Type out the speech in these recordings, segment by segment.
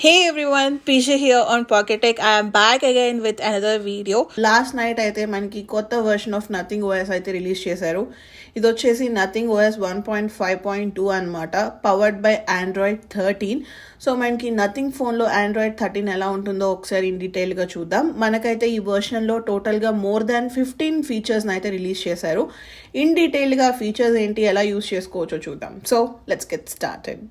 Hey everyone, Pisha here on Pocket Tech. I am back again with another video. Last night అయితే మనకి కొత్త version of nothing OS అయితే release చేశారు. ఇది వచ్చేసి నథింగ్ ఓఎస్ 1.5.2 అనమాట, పవర్డ్ బై ఆండ్రాయిడ్ 13. సో మనకి నథింగ్ ఫోన్లో ఆండ్రాయిడ్ 13 ఎలా ఉంటుందో ఒకసారి ఇన్ డీటెయిల్గా చూద్దాం. మనకైతే ఈ వర్షన్లో టోటల్గా మోర్ దాన్ 15 ఫీచర్స్ని అయితే రిలీజ్ చేశారు. ఇన్ డీటెయిల్గా ఫీచర్స్ ఏంటి, ఎలా యూస్ చేసుకోవచ్చో చూద్దాం. So let's get started.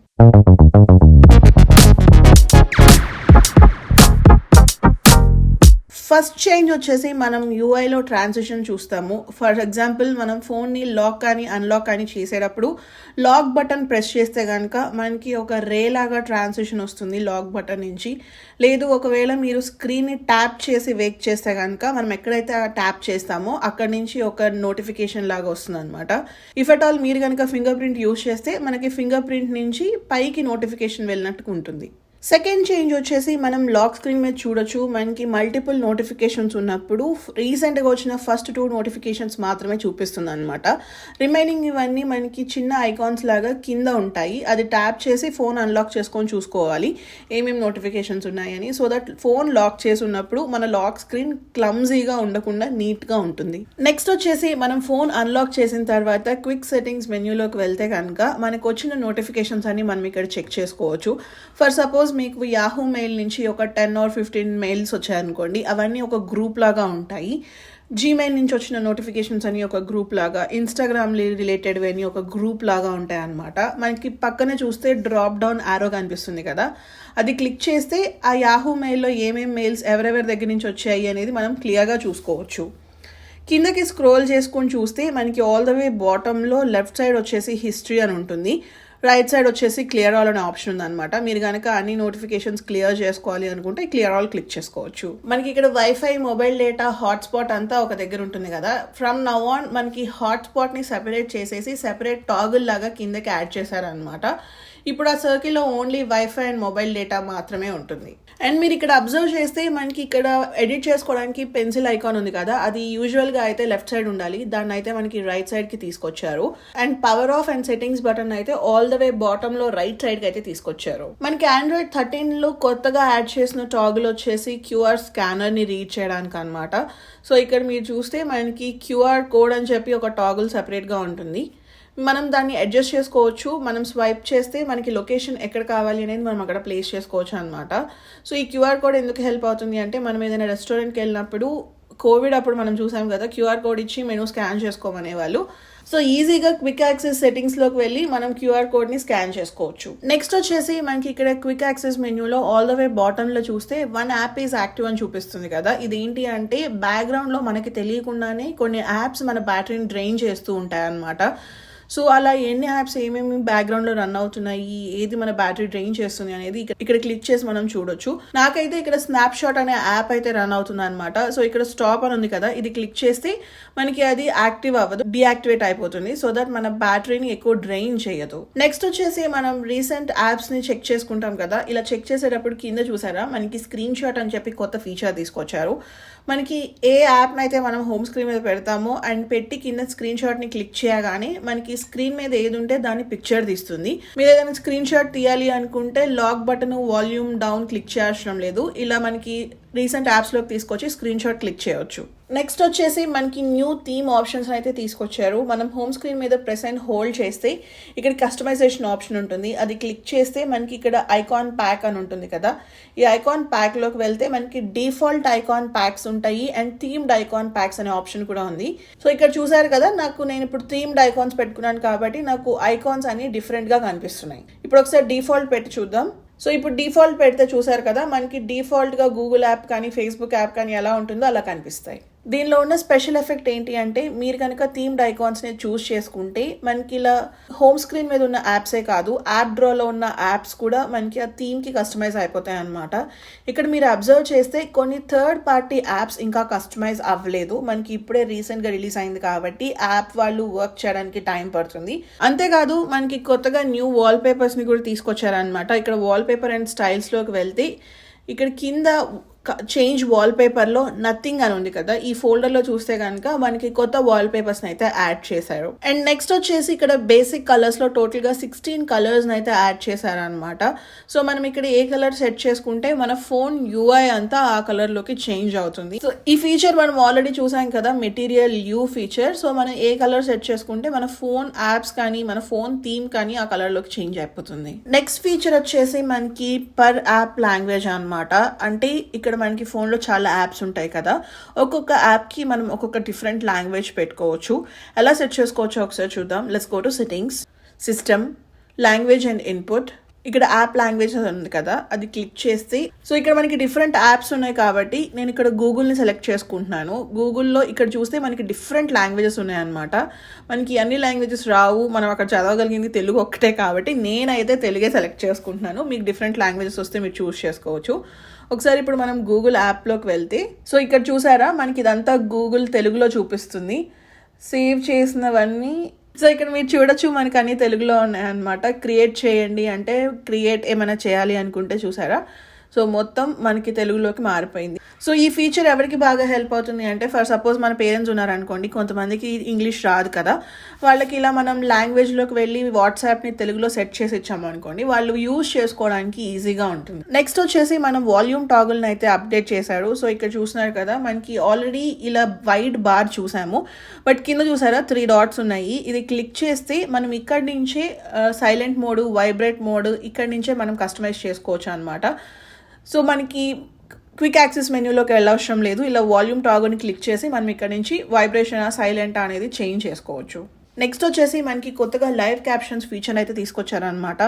First change వచ్చేసి మనం యూఐలో ట్రాన్సిషన్ చూస్తాము. ఫర్ ఎగ్జాంపుల్ మనం ఫోన్ని లాక్ కానీ అన్లాక్ కానీ చేసేటప్పుడు లాక్ బటన్ ప్రెస్ చేస్తే కనుక మనకి ఒక రే లాగా ట్రాన్సిషన్ వస్తుంది లాక్ బటన్ నుంచి. లేదు ఒకవేళ మీరు స్క్రీన్ని ట్యాప్ చేసి వేక్ చేస్తే కనుక మనం ఎక్కడైతే ట్యాప్ చేస్తామో అక్కడి నుంచి ఒక నోటిఫికేషన్ లాగా వస్తుంది అనమాట. ఇఫ్ అట్ ఆల్ మీరు కనుక ఫింగర్ ప్రింట్ యూస్ చేస్తే మనకి ఫింగర్ ప్రింట్ నుంచి పైకి నోటిఫికేషన్ వెళ్ళినట్టుగా ఉంటుంది. సెకండ్ చేంజ్ వచ్చేసి మనం లాక్ స్క్రీన్ మీద చూడొచ్చు. మనకి మల్టిపుల్ నోటిఫికేషన్స్ ఉన్నప్పుడు రీసెంట్గా వచ్చిన ఫస్ట్ 2 నోటిఫికేషన్స్ మాత్రమే చూపిస్తుంది అనమాట. రిమైనింగ్ ఇవన్నీ మనకి చిన్న ఐకాన్స్ లాగా కింద ఉంటాయి. అది ట్యాప్ చేసి ఫోన్ అన్లాక్ చేసుకొని చూసుకోవాలి ఏమేమి నోటిఫికేషన్స్ ఉన్నాయని. సో దట్ ఫోన్ లాక్ చేసి ఉన్నప్పుడు మన లాక్ స్క్రీన్ క్లమ్జీగా ఉండకుండా నీట్గా ఉంటుంది. నెక్స్ట్ వచ్చేసి మనం ఫోన్ అన్లాక్ చేసిన తర్వాత క్విక్ సెట్టింగ్స్ మెన్యూలోకి వెళ్తే కనుక మనకు వచ్చిన నోటిఫికేషన్స్ అన్ని మనం ఇక్కడ చెక్ చేసుకోవచ్చు. ఫర్ సపోజ్ మీకు యాహూ మెయిల్ నుంచి ఒక 10 or 15 మెయిల్స్ వచ్చాయనుకోండి, అవన్నీ ఒక గ్రూప్ లాగా ఉంటాయి. జీమెయిల్ నుంచి వచ్చిన నోటిఫికేషన్స్ అని ఒక గ్రూప్ లాగా, ఇన్స్టాగ్రామ్ రిలేటెడ్ అని ఒక గ్రూప్ లాగా ఉంటాయి అన్నమాట. మనకి పక్కనే చూస్తే డ్రాప్ డౌన్ ఆరో కనిపిస్తుంది కదా, అది క్లిక్ చేస్తే ఆ యాహూ మెయిల్లో ఏమేమి మెయిల్స్ ఎవరెవరి దగ్గర నుంచి వచ్చాయి అనేది మనం క్లియర్గా చూసుకోవచ్చు. కిందకి స్క్రోల్ చేసుకొని చూస్తే మనకి ఆల్ ద వే బాటంలో లెఫ్ట్ సైడ్ వచ్చేసి హిస్టరీ అని ఉంటుంది, రైట్ సైడ్ వచ్చేసి క్లియర్ ఆల్ అనే ఆప్షన్ ఉందన్నమాట. మీరు కనుక అన్ని నోటిఫికేషన్స్ క్లియర్ చేసుకోవాలి అనుకుంటే క్లియర్ ఆల్ క్లిక్ చేసుకోవచ్చు. మనకి ఇక్కడ వైఫై, మొబైల్ డేటా, హాట్స్పాట్ అంతా ఒక దగ్గర ఉంటుంది కదా. ఫ్రమ్ నౌ ఆన్ మనకి హాట్స్పాట్ని సెపరేట్ చేసేసి సెపరేట్ టాగుల్ లాగా కిందకి యాడ్ చేశారనమాట. ఇప్పుడు ఆ సర్కిల్లో only wifi and mobile data మాత్రమే ఉంటుంది. అండ్ మీరు ఇక్కడ అబ్జర్వ్ చేస్తే మనకి ఇక్కడ ఎడిట్ చేసుకోవడానికి పెన్సిల్ ఐకాన్ ఉంది కదా, అది యూజువల్గా అయితే లెఫ్ట్ సైడ్ ఉండాలి, దాన్ని అయితే మనకి రైట్ సైడ్కి తీసుకొచ్చారు. And power of and settings button అయితే ఆల్ ద వే బాటంలో రైట్ సైడ్కి అయితే తీసుకొచ్చారు. మనకి ఆండ్రాయిడ్ 13లో కొత్తగా యాడ్ చేసిన టాగుల్ వచ్చేసి క్యూఆర్ స్కానర్ని రీడ్ చేయడానికి అనమాట. సో ఇక్కడ మీరు చూస్తే మనకి క్యూఆర్ కోడ్ అని చెప్పి ఒక టాగుల్ సెపరేట్గా ఉంటుంది. మనం దాన్ని అడ్జస్ట్ చేసుకోవచ్చు. మనం స్వైప్ చేస్తే మనకి లొకేషన్ ఎక్కడ కావాలి అనేది మనం అక్కడ ప్లేస్ చేసుకోవచ్చు అనమాట. సో ఈ క్యూఆర్ కోడ్ ఎందుకు హెల్ప్ అవుతుంది అంటే, మనం ఏదైనా రెస్టారెంట్కి వెళ్ళినప్పుడు కోవిడ్ అప్పుడు మనం చూసాం కదా, క్యూఆర్ కోడ్ ఇచ్చి మెనూ స్కాన్ చేసుకోమనేవాళ్ళు. సో ఈజీగా క్విక్ యాక్సెస్ సెట్టింగ్స్లోకి వెళ్ళి మనం క్యూఆర్ కోడ్ని స్కాన్ చేసుకోవచ్చు. నెక్స్ట్ వచ్చేసి మనకి ఇక్కడ క్విక్ యాక్సెస్ మెన్యూలో ఆల్ ద వే బాటంలో చూస్తే 1 యాప్ ఈజ్ యాక్టివ్ అని చూపిస్తుంది కదా. ఇది ఏంటి అంటే బ్యాక్గ్రౌండ్లో మనకి తెలియకుండానే కొన్ని యాప్స్ మన బ్యాటరీని డ్రైన్ చేస్తూ ఉంటాయి అన్నమాట. సో అలా ఎన్ని యాప్స్ ఏమేమి బ్యాక్గ్రౌండ్లో రన్ అవుతున్నాయి, ఏది మన బ్యాటరీ డ్రైన్ చేస్తుంది అనేది ఇక్కడ క్లిక్ చేసి మనం చూడొచ్చు. నాకైతే ఇక్కడ స్నాప్ షాట్ అనే యాప్ అయితే రన్ అవుతుంది అనమాట. సో ఇక్కడ స్టాప్ అని ఉంది కదా, ఇది క్లిక్ చేస్తే మనకి అది యాక్టివ్ అవ్వదు, డియాక్టివేట్ అయిపోతుంది. సో దట్ మన బ్యాటరీని ఎక్కువ డ్రైన్ చేయదు. నెక్స్ట్ వచ్చేసి మనం రీసెంట్ యాప్స్ని చెక్ చేసుకుంటాం కదా, ఇలా చెక్ చేసేటప్పుడు కింద చూసారా మనకి స్క్రీన్ షాట్ అని చెప్పి కొత్త ఫీచర్ తీసుకొచ్చారు. మనకి ఏ యాప్ని అయితే మనం హోమ్ స్క్రీన్ మీద పెడతామో అండ్ పెట్టి కింద స్క్రీన్ షాట్ని క్లిక్ చేయగానే మనకి స్క్రీన్ మీద ఏది ఉంటే దాన్ని పిక్చర్ తీస్తుంది. మీరు ఏదైనా స్క్రీన్ షాట్ తీయాలి అనుకుంటే lock button, volume down click చేయాల్సిన లేదు, ఇలా మనకి రీసెంట్ యాప్స్లోకి తీసుకొచ్చి స్క్రీన్ షాట్ క్లిక్ చేయవచ్చు. నెక్స్ట్ వచ్చేసి మనకి న్యూ థీమ్ ఆప్షన్స్ అయితే తీసుకొచ్చారు. మనం హోమ్ స్క్రీన్ మీద ప్రెస్ అండ్ హోల్డ్ చేస్తే ఇక్కడ కస్టమైజేషన్ ఆప్షన్ ఉంటుంది, అది క్లిక్ చేస్తే మనకి ఇక్కడ ఐకాన్ ప్యాక్ అని ఉంటుంది కదా, ఈ ఐకాన్ ప్యాక్లోకి వెళ్తే మనకి డిఫాల్ట్ ఐకాన్ ప్యాక్స్ ఉంటాయి అండ్ థీమ్డ్ ఐకాన్ ప్యాక్స్ అనే ఆప్షన్ కూడా ఉంది. సో ఇక్కడ చూసారు కదా, నేను ఇప్పుడు థీమ్డ్ ఐకాన్స్ పెట్టుకున్నాను కాబట్టి నాకు ఐకాన్స్ అన్ని డిఫరెంట్గా కనిపిస్తున్నాయి. ఇప్పుడు ఒకసారి డిఫాల్ట్ పెట్టి చూద్దాం. సో ఇప్పుడు డిఫాల్ట్ పెడితే చూసారు కదా, మనకి డిఫాల్ట్గా గూగుల్ యాప్ కానీ ఫేస్బుక్ యాప్ కానీ ఎలా ఉంటుందో అలా కనిపిస్తాయి. దీనిలో ఉన్న స్పెషల్ ఎఫెక్ట్ ఏంటి అంటే, మీరు కనుక థీమ్డ్ ఐకాన్స్ని చూస్ చేసుకుంటే మనకి ఇలా హోమ్ స్క్రీన్ మీద ఉన్న యాప్సే కాదు, యాప్ డ్రాలో ఉన్న యాప్స్ కూడా మనకి ఆ థీమ్కి కస్టమైజ్ అయిపోతాయి అనమాట. ఇక్కడ మీరు అబ్జర్వ్ చేస్తే కొన్ని థర్డ్ పార్టీ యాప్స్ ఇంకా కస్టమైజ్ అవ్వలేదు. మనకి ఇప్పుడే రీసెంట్గా రిలీజ్ అయింది కాబట్టి యాప్ వాళ్ళు వర్క్ చేయడానికి టైం పడుతుంది. అంతేకాదు మనకి కొత్తగా న్యూ వాల్ పేపర్స్ని కూడా తీసుకొచ్చారనమాట. ఇక్కడ వాల్ పేపర్ అండ్ స్టైల్స్లోకి వెళ్తే ఇక్కడ కింద చేంజ్ వాల్పేపర్లో నథింగ్ అని ఉంది కదా, ఈ ఫోల్డర్లో చూస్తే కనుక మనకి కొత్త వాల్పేపర్స్ని అయితే యాడ్ చేశారు. అండ్ నెక్స్ట్ వచ్చేసి ఇక్కడ బేసిక్ కలర్స్లో టోటల్గా 16 కలర్స్ని అయితే యాడ్ చేశారనమాట. సో మనం ఇక్కడ ఏ కలర్ సెట్ చేసుకుంటే మన ఫోన్ యూఐ అంతా ఆ కలర్లోకి చేంజ్ అవుతుంది. సో ఈ ఫీచర్ మనం ఆల్రెడీ చూసాం కదా, మెటీరియల్ యూ ఫీచర్. సో మనం ఏ కలర్ సెట్ చేసుకుంటే మన ఫోన్ యాప్స్ కానీ మన ఫోన్ థీమ్ కానీ ఆ కలర్లోకి చేంజ్ అయిపోతుంది. నెక్స్ట్ ఫీచర్ వచ్చేసి మనకి పర్ యాప్ లాంగ్వేజ్ అనమాట. అంటే ఇక్కడ మనకి ఫోన్లో చాలా యాప్స్ ఉంటాయి కదా, ఒక్కొక్క యాప్కి మనం ఒక్కొక్క డిఫరెంట్ లాంగ్వేజ్ పెట్టుకోవచ్చు. ఎలా సెట్ చేసుకోవచ్చో ఒకసారి చూద్దాం. Let's go to settings, system, language and input. ఇక్కడ యాప్ లాంగ్వేజ్ ఉంది కదా, అది క్లిక్ చేస్తే సో ఇక్కడ మనకి డిఫరెంట్ యాప్స్ ఉన్నాయి కాబట్టి నేను ఇక్కడ గూగుల్ని సెలెక్ట్ చేసుకుంటున్నాను. గూగుల్లో ఇక్కడ చూస్తే మనకి డిఫరెంట్ లాంగ్వేజెస్ ఉన్నాయన్నమాట. మనకి అన్ని లాంగ్వేజెస్ రావు, మనం అక్కడ చదవగలిగింది తెలుగు ఒక్కటే కాబట్టి నేనైతే తెలుగే సెలెక్ట్ చేసుకుంటున్నాను. మీకు డిఫరెంట్ లాంగ్వేజెస్ వస్తే మీరు చూస్ చేసుకోవచ్చు. ఒకసారి ఇప్పుడు మనం గూగుల్ యాప్లోకి వెళ్తే సో ఇక్కడ చూసారా మనకి ఇదంతా గూగుల్ తెలుగులో చూపిస్తుంది. సేవ్ చేసినవన్నీ సో ఇక్కడ మీరు చూడొచ్చు మనకి అన్ని తెలుగులో ఉన్నాయన్నమాట. క్రియేట్ చేయండి అంటే క్రియేట్ ఏమైనా చేయాలి అనుకుంటే చూసారా, సో మొత్తం మనకి తెలుగులోకి మారిపోయింది. సో ఈ ఫీచర్ ఎవరికి బాగా హెల్ప్ అవుతుంది అంటే, ఫర్ సపోజ్ మన పేరెంట్స్ ఉన్నారనుకోండి, కొంతమందికి ఇంగ్లీష్ రాదు కదా, వాళ్ళకి ఇలా మనం లాంగ్వేజ్లోకి వెళ్ళి వాట్సాప్ని తెలుగులో సెట్ చేసి ఇచ్చాము అనుకోండి, వాళ్ళు యూజ్ చేసుకోవడానికి ఈజీగా ఉంటుంది. నెక్స్ట్ వచ్చేసి మనం వాల్యూమ్ టాగుల్ని అయితే అప్డేట్ చేశాడు. సో ఇక్కడ చూస్తున్నారు కదా మనకి ఆల్రెడీ ఇలా వైట్ బార్ చూసాము, బట్ కింద చూసారా 3 డాట్స్ ఉన్నాయి. ఇది క్లిక్ చేస్తే మనం ఇక్కడి నుంచే సైలెంట్ మోడ్, వైబ్రేట్ మోడ్ ఇక్కడి నుంచే మనం కస్టమైజ్ చేసుకోవచ్చు అనమాట. సో మనకి క్విక్ యాక్సెస్ మెన్యూలోకి వెళ్ళవసరం లేదు. ఇలా వాల్యూమ్ టాగుని క్లిక్ చేసి మనం ఇక్కడ నుంచి వైబ్రేషన్ సైలెంట్ అనేది చేంజ్ చేసుకోవచ్చు. నెక్స్ట్ వచ్చేసి మనకి కొత్తగా లైవ్ క్యాప్షన్స్ ఫీచర్ అయితే తీసుకొచ్చారనమాట.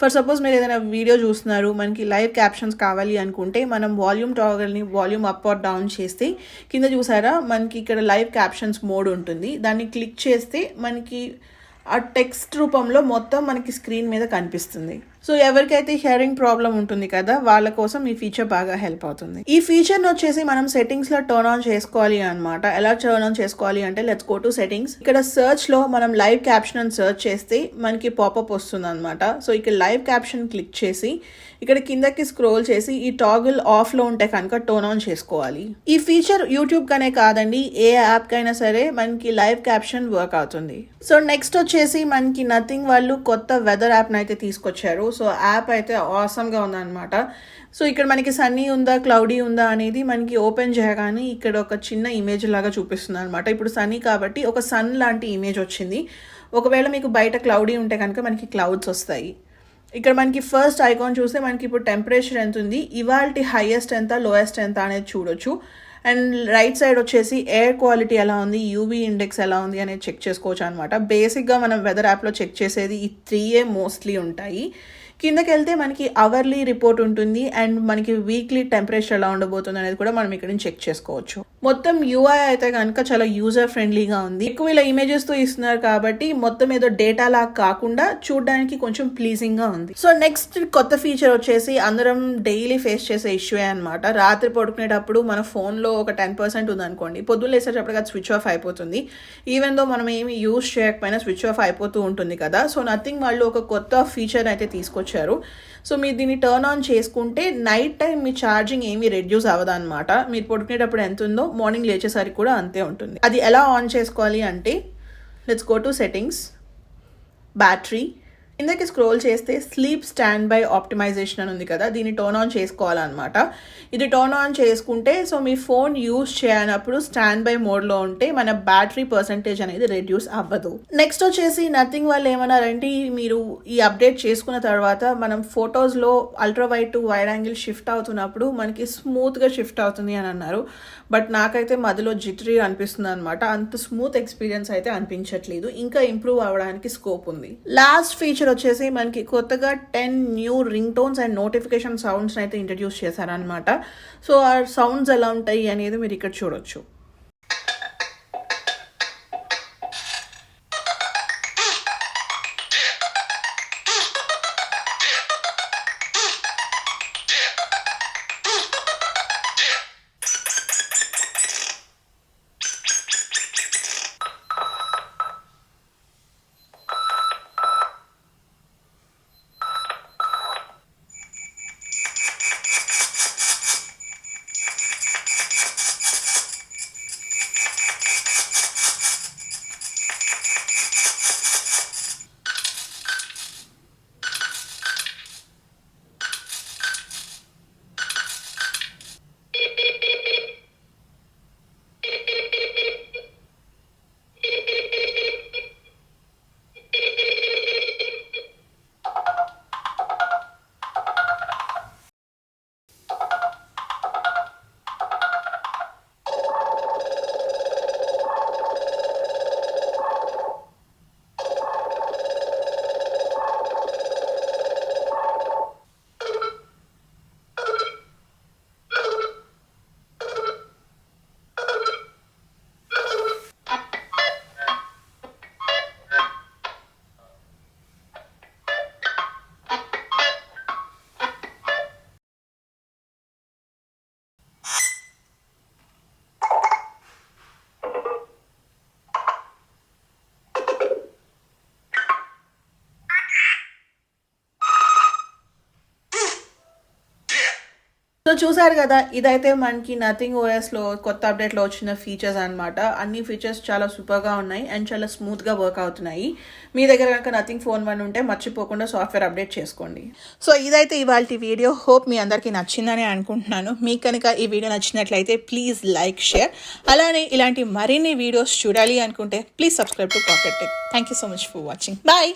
ఫర్ సపోజ్ మీరు ఏదైనా వీడియో చూస్తున్నారు, మనకి లైవ్ క్యాప్షన్స్ కావాలి అనుకుంటే మనం వాల్యూమ్ టాగల్ని వాల్యూమ్ అప్ ఆర్ డౌన్ చేస్తే కింద చూసారా మనకి ఇక్కడ లైవ్ క్యాప్షన్స్ మోడ్ ఉంటుంది. దాన్ని క్లిక్ చేస్తే మనకి ఆ టెక్స్ట్ రూపంలో మొత్తం మనకి స్క్రీన్ మీద కనిపిస్తుంది. సో ఎవరికైతే హియరింగ్ ప్రాబ్లం ఉంటుంది కదా, వాళ్ళ కోసం ఈ ఫీచర్ బాగా హెల్ప్ అవుతుంది. ఈ ఫీచర్ని వచ్చేసి మనం సెట్టింగ్స్లో టర్న్ ఆన్ చేసుకోవాలి అనమాట. ఎలా టర్న్ ఆన్ చేసుకోవాలి అంటే లెట్స్ గో టు సెట్టింగ్స్. ఇక్కడ సర్చ్లో మనం లైవ్ క్యాప్షన్ అని సర్చ్ చేస్తే మనకి పాపప్ వస్తుంది అనమాట. సో ఇక్కడ లైవ్ క్యాప్షన్ క్లిక్ చేసి ఇక్కడ కిందకి స్క్రోల్ చేసి ఈ టాగుల్ ఆఫ్లో ఉంటే కనుక టర్న్ ఆన్ చేసుకోవాలి. ఈ ఫీచర్ యూట్యూబ్ కనే కాదండి, ఏ యాప్ కైనా సరే మనకి లైవ్ క్యాప్షన్ వర్క్ అవుతుంది. సో నెక్స్ట్ వచ్చేసి మనకి నథింగ్ వాళ్ళు కొత్త వెదర్ యాప్ని అయితే తీసుకొచ్చారు. సో యాప్ అయితే ఆసమ్గా ఉందన్నమాట. సో ఇక్కడ మనకి సన్నీ ఉందా క్లౌడీ ఉందా అనేది మనకి ఓపెన్ చేయగానే ఇక్కడ ఒక చిన్న ఇమేజ్ లాగా చూపిస్తుంది అనమాట. ఇప్పుడు సన్నీ కాబట్టి ఒక సన్ లాంటి ఇమేజ్ వచ్చింది. ఒకవేళ మీకు బయట క్లౌడీ ఉంటే కనుక మనకి క్లౌడ్స్ వస్తాయి. ఇక్కడ మనకి ఫస్ట్ ఐకాన్ చూస్తే మనకి ఇప్పుడు టెంపరేచర్ ఎంత ఉంది, ఇవాల్టి హైయెస్ట్ ఎంత, లోయెస్ట్ ఎంత అనేది చూడొచ్చు. అండ్ రైట్ సైడ్ వచ్చేసి ఎయిర్ క్వాలిటీ ఎలా ఉంది, యూవీ ఇండెక్స్ ఎలా ఉంది అనేది చెక్ చేసుకోవచ్చు అనమాట. బేసిక్గా మనం వెదర్ యాప్లో చెక్ చేసేది ఈ 3 మోస్ట్లీ ఉంటాయి. కిందకి వెళ్తే మనకి అవర్లీ రిపోర్ట్ ఉంటుంది అండ్ మనకి వీక్లీ టెంపరేచర్ ఎలా ఉండబోతుంది అనేది కూడా మనం ఇక్కడ నుంచి చెక్ చేసుకోవచ్చు. మొత్తం యూఐ అయితే కనుక చాలా యూజర్ ఫ్రెండ్లీగా ఉంది. ఎక్కువ ఇలా ఇమేజెస్తో ఇస్తున్నారు కాబట్టి మొత్తం ఏదో డేటా లాగా కాకుండా చూడడానికి కొంచెం ప్లీజింగ్గా ఉంది. సో నెక్స్ట్ కొత్త ఫీచర్ వచ్చేసి అందరం డైలీ ఫేస్ చేసే ఇష్యూ అనమాట. రాత్రి పడుకునేటప్పుడు మన ఫోన్లో ఒక 10% ఉందనుకోండి, పొద్దున్న లేసేటప్పుడు అది స్విచ్ ఆఫ్ అయిపోతుంది. ఈవెన్ దో మనం ఏమి యూజ్ చేయకపోయినా స్విచ్ ఆఫ్ అయిపోతూ ఉంటుంది కదా. సో నథింగ్ వాళ్ళు ఒక కొత్త ఫీచర్ అయితే తీసుకొచ్చారు. సో మీరు దీన్ని టర్న్ ఆన్ చేసుకుంటే నైట్ టైం మీ ఛార్జింగ్ ఏమీ రెడ్యూస్ అవ్వదన్నమాట. మీరు పడుకునేటప్పుడు ఎంత ఉందో మార్నింగ్ లేచేసరికి కూడా అంతే ఉంటుంది. అది ఎలా ఆన్ చేసుకోవాలి అంటే let's go to settings, battery, కిందకి స్క్రోల్ చేస్తే స్లీప్ స్టాండ్ బై ఆప్టిమైజేషన్ అని ఉంది కదా, దీన్ని టర్న్ ఆన్ చేసుకోవాలన్నమాట. ఇది టర్న్ ఆన్ చేసుకుంటే సో మీ ఫోన్ యూజ్ చేయనప్పుడు స్టాండ్ బై మోడ్లో ఉంటే మన బ్యాటరీ పర్సంటేజ్ అనేది రెడ్యూస్ అవ్వదు. నెక్స్ట్ వచ్చేసి నథింగ్ వాళ్ళు ఏమన్నారంటే మీరు ఈ అప్డేట్ చేసుకున్న తర్వాత మనం ఫొటోస్లో ultra wide to wide angle shift అవుతున్నప్పుడు మనకి స్మూత్గా షిఫ్ట్ అవుతుంది అని అన్నారు. బట్ నాకైతే మధ్యలో జిటరీ అనిపిస్తుంది అనమాట. అంత స్మూత్ ఎక్స్పీరియన్స్ అయితే అనిపించట్లేదు, ఇంకా ఇంప్రూవ్ అవ్వడానికి స్కోప్ ఉంది. లాస్ట్ ఫీచర్ వచ్చేసి మనకి కొత్తగా 10 new ring tones and notification sounds అయితే ఇంట్రడ్యూస్ చేశారనమాట. సో ఆ సౌండ్స్ ఎలా ఉంటాయి అనేది మీరు ఇక్కడ చూడొచ్చు. సో చూసారు కదా, ఇదైతే మనకి నథింగ్ ఓఎస్లో కొత్త అప్డేట్లో వచ్చిన ఫీచర్స్ అనమాట. అన్ని ఫీచర్స్ చాలా సూపర్గా ఉన్నాయి అండ్ చాలా స్మూత్గా వర్క్ అవుతున్నాయి. మీ దగ్గర కనుక నథింగ్ ఫోన్ 1 ఉంటే మర్చిపోకుండా సాఫ్ట్వేర్ అప్డేట్ చేసుకోండి. సో ఇదైతే ఇవాళ వీడియో. హోప్ మీ అందరికీ నచ్చిందని అనుకుంటున్నాను. మీకు కనుక ఈ వీడియో నచ్చినట్లయితే ప్లీజ్ లైక్, షేర్. అలానే ఇలాంటి మరిన్ని వీడియోస్ చూడాలి అనుకుంటే please subscribe to Pocket Tech. Thank you so much for watching. Bye.